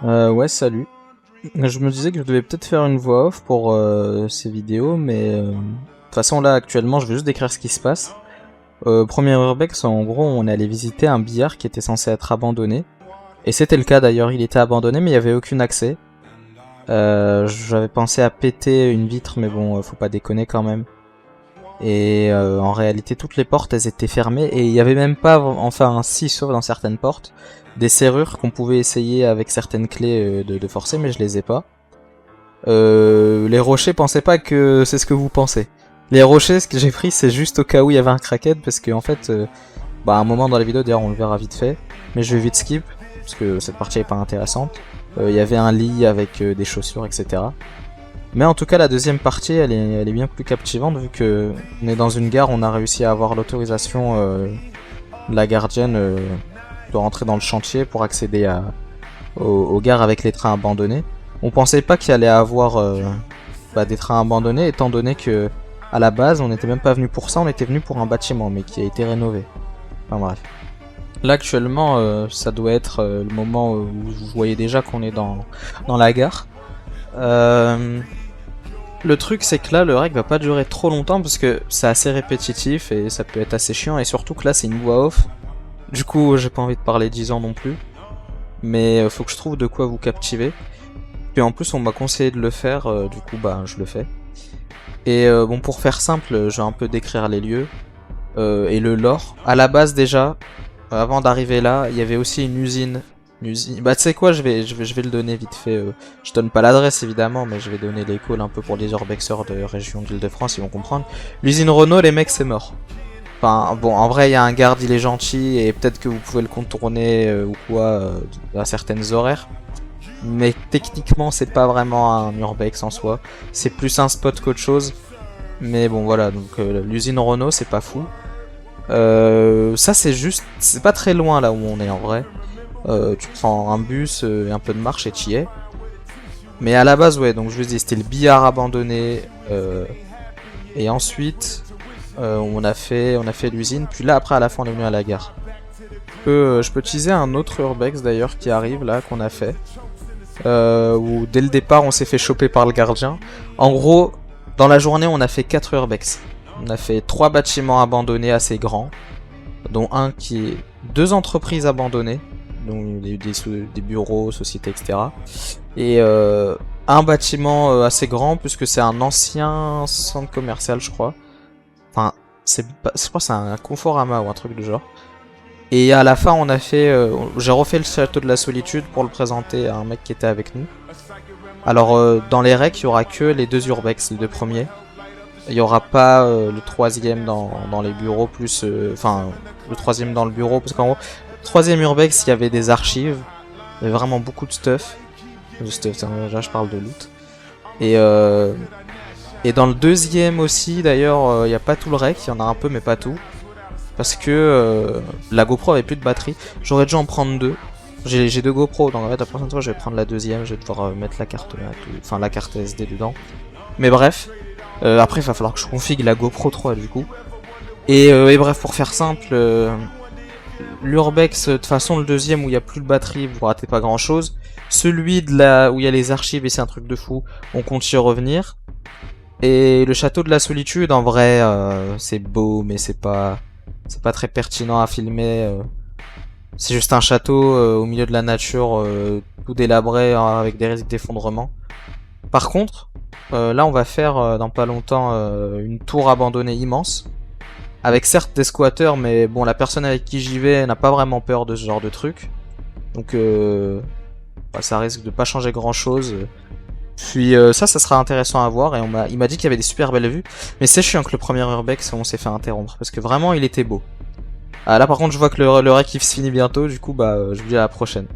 Ouais, salut. Je me disais que je devais peut-être faire une voix off pour ces vidéos, mais de toute façon là actuellement je vais juste décrire ce qui se passe. Premier Urbex, en gros on est allé visiter un billard qui était censé être abandonné. Et c'était le cas d'ailleurs, il était abandonné mais il n'y avait aucun accès. J'avais pensé à péter une vitre mais bon, faut pas déconner quand même. Et en réalité toutes les portes elles étaient fermées et il y avait même pas, enfin si sauf dans certaines portes, des serrures qu'on pouvait essayer avec certaines clés de forcer mais je les ai pas. Les rochers, pensez pas que c'est ce que vous pensez. Les rochers, ce que j'ai pris c'est juste au cas où il y avait un crackhead parce que en fait, à un moment dans la vidéo d'ailleurs on le verra vite fait, mais je vais vite skip parce que cette partie est pas intéressante. Il y avait un lit avec des chaussures etc. Mais en tout cas, la deuxième partie, elle est bien plus captivante vu que on est dans une gare, on a réussi à avoir l'autorisation de la gardienne de rentrer dans le chantier pour accéder aux gares avec les trains abandonnés. On pensait pas qu'il allait avoir des trains abandonnés, étant donné que à la base, on n'était même pas venu pour ça, on était venu pour un bâtiment, mais qui a été rénové. Enfin bref. Là actuellement, ça doit être le moment où vous voyez déjà qu'on est dans la gare. Le truc c'est que là le rec va pas durer trop longtemps parce que c'est assez répétitif et ça peut être assez chiant et surtout que là c'est une voix off. Du coup j'ai pas envie de parler 10 ans non plus. Mais faut que je trouve de quoi vous captiver. Puis en plus on m'a conseillé de le faire, du coup je le fais. Et bon pour faire simple, je vais un peu décrire les lieux et le lore. À la base déjà, avant d'arriver là, il y avait aussi une usine. Bah tu sais quoi, je vais le donner vite fait. Je donne pas l'adresse évidemment, mais je vais donner les calls un peu pour les urbexeurs de région d'Île-de-France, ils vont comprendre. L'usine Renault, les mecs c'est mort. Enfin bon, en vrai il y a un garde, il est gentil et peut-être que vous pouvez le contourner ou quoi à certaines horaires. Mais techniquement c'est pas vraiment un urbex en soi. C'est plus un spot qu'autre chose. Mais bon voilà, donc l'usine Renault c'est pas fou. Ça c'est juste, c'est pas très loin là où on est en vrai. Tu prends un bus et un peu de marche et t'y es. Mais à la base, ouais, donc je vous dis, c'était le billard abandonné. Et ensuite, on a fait l'usine. Puis là, après, à la fin, on est venu à la gare. Je peux teaser un autre urbex d'ailleurs qui arrive là, qu'on a fait. Où dès le départ, on s'est fait choper par le gardien. En gros, dans la journée, on a fait 4 urbex. On a fait 3 bâtiments abandonnés assez grands, dont un qui est 2 entreprises abandonnées. Donc des bureaux, sociétés, etc. Et un bâtiment assez grand, puisque c'est un ancien centre commercial, je crois. Enfin, je crois que c'est un Conforama ou un truc du genre. Et à la fin, on a fait... j'ai refait le château de la solitude pour le présenter à un mec qui était avec nous. Alors, dans les recs, il y aura que les 2 urbex, les 2 premiers. Il n'y aura pas le 3ème dans les bureaux, plus... Enfin, le 3ème dans le bureau, parce qu'en gros... 3ème urbex, il y avait des archives, il y avait vraiment beaucoup de stuff. Là je parle de loot. Et dans le 2ème aussi, d'ailleurs, il n'y a pas tout le rec, il y en a un peu mais pas tout. Parce que la GoPro avait plus de batterie. J'aurais dû en prendre 2. J'ai 2 GoPro, donc en fait la prochaine fois je vais prendre la 2ème, je vais devoir mettre la carte enfin la carte SD dedans. Mais bref, après il va falloir que je config la GoPro 3 du coup. Et bref, pour faire simple... L'urbex, de toute façon, le 2ème où il n'y a plus de batterie, vous ratez pas grand chose. Celui où il y a les archives et c'est un truc de fou, on compte y revenir. Et le château de la solitude, en vrai, c'est beau, mais c'est pas très pertinent à filmer. C'est juste un château au milieu de la nature, tout délabré avec des risques d'effondrement. Par contre, là on va faire dans pas longtemps une tour abandonnée immense. Avec certes des squatteurs, mais bon, la personne avec qui j'y vais n'a pas vraiment peur de ce genre de truc. Donc ça risque de pas changer grand chose. Puis ça sera intéressant à voir. Et il m'a dit qu'il y avait des super belles vues. Mais c'est chiant que le premier urbex, on s'est fait interrompre. Parce que vraiment, il était beau. Ah, là par contre, je vois que le rec il se finit bientôt. Du coup, je vous dis à la prochaine.